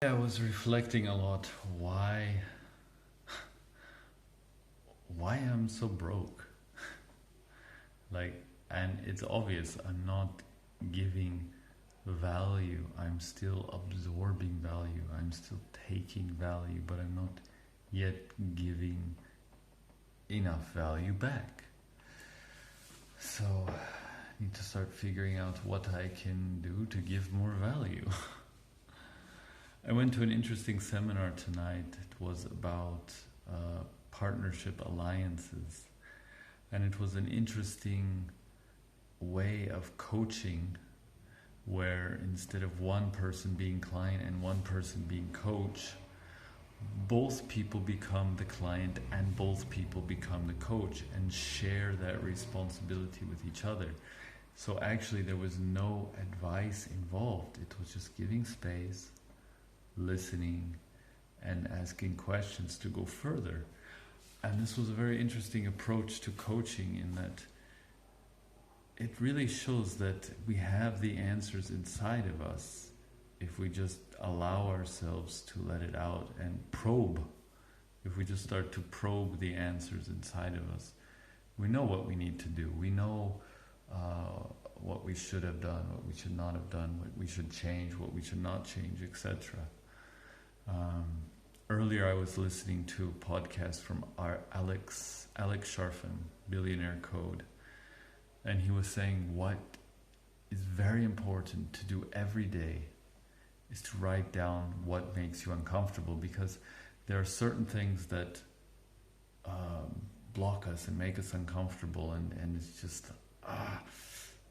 I was reflecting a lot why I'm so broke. Like, and it's obvious I'm not giving value. I'm still absorbing value. I'm still taking value, but I'm not yet giving enough value back. So I need to start figuring out what I can do to give more value. I went to an interesting seminar tonight. It was about partnership alliances, and it was an interesting way of coaching where instead of one person being client and one person being coach, both people become the client and both people become the coach and share that responsibility with each other. So actually there was no advice involved. It was just giving space, listening, and asking questions to go further. And this was a very interesting approach to coaching in that it really shows that we have the answers inside of us if we just allow ourselves to let it out and probe. If we just start to probe the answers inside of us, we know what we need to do. We know what we should have done, what we should not have done, what we should change, what we should not change, etc. Earlier I was listening to a podcast from Alex Sharfin, Billionaire Code, and he was saying what is very important to do every day is to write down what makes you uncomfortable, because there are certain things that block us and make us uncomfortable, and it's just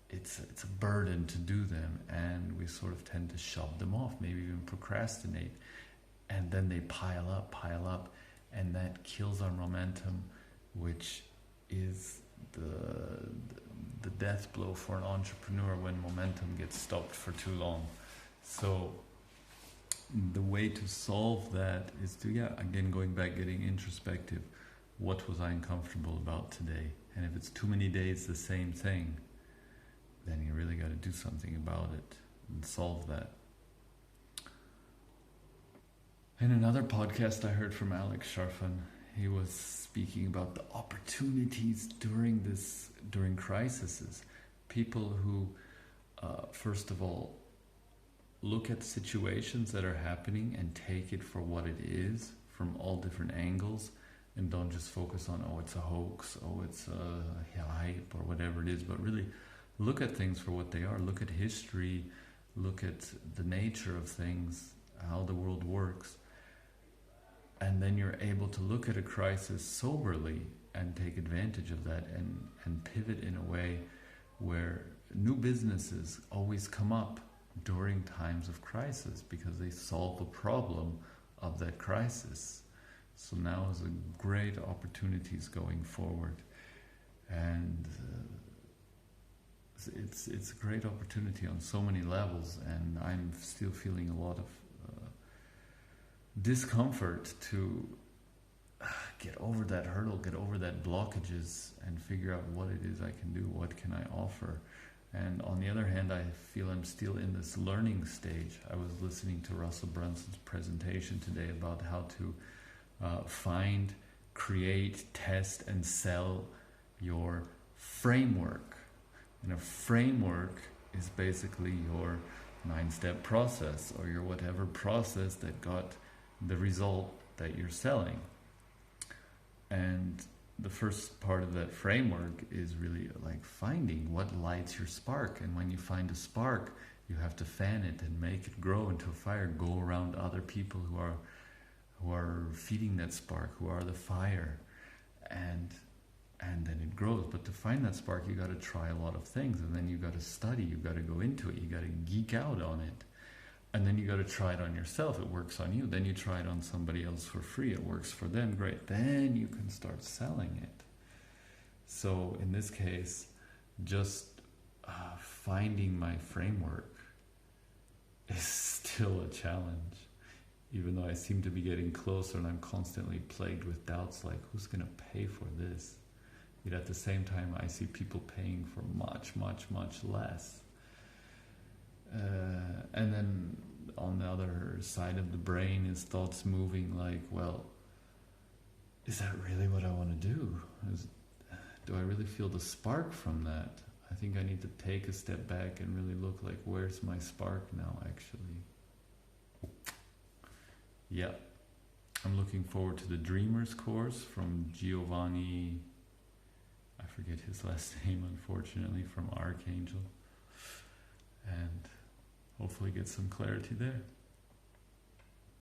it's a burden to do them, and we sort of tend to shove them off, maybe even procrastinate, and then they pile up, and that kills our momentum, which is the death blow for an entrepreneur when momentum gets stopped for too long. So the way to solve that is to, again, going back, getting introspective. What was I uncomfortable about today? And if it's too many days the same thing, then you really got to do something about it and solve that. In another podcast I heard from Alex Sharfin, he was speaking about the opportunities during crises. People who, first of all, look at situations that are happening and take it for what it is from all different angles, and don't just focus on, oh, it's a hoax, oh, it's a hype, or whatever it is, but really look at things for what they are. Look at history, look at the nature of things, how the world works. And then you're able to look at a crisis soberly and take advantage of that, and pivot in a way where new businesses always come up during times of crisis because they solve the problem of that crisis. So now is a great opportunities going forward, and it's a great opportunity on so many levels, and I'm still feeling a lot of discomfort to get over that hurdle, get over that blockages, and figure out what it is I can do, what can I offer. And on the other hand, I feel I'm still in this learning stage. I was listening to Russell Brunson's presentation today about how to find, create, test, and sell your framework. And a framework is basically your 9-step process, or your whatever process that got the result that you're selling. And the first part of that framework is really like finding what lights your spark. And when you find a spark, you have to fan it and make it grow into a fire. Go around other people who are feeding that spark, who are the fire, and then it grows. But to find that spark, you got to try a lot of things, and then you got to study, you got to go into it, you got to geek out on it, and then you got to try it on yourself. It works on you. Then you try it on somebody else for free. It works for them. Great. Then you can start selling it. So in this case, just finding my framework is still a challenge, even though I seem to be getting closer, and I'm constantly plagued with doubts like, who's going to pay for this? Yet at the same time, I see people paying for much, much, much less. And then on the other side of the brain is thoughts moving like, well, is that really what I want to do? Do I really feel the spark from that? I think I need to take a step back and really look like, where's my spark now, actually? Yeah. I'm looking forward to the Dreamers course from Giovanni, I forget his last name, unfortunately, from Archangel. And hopefully get some clarity there.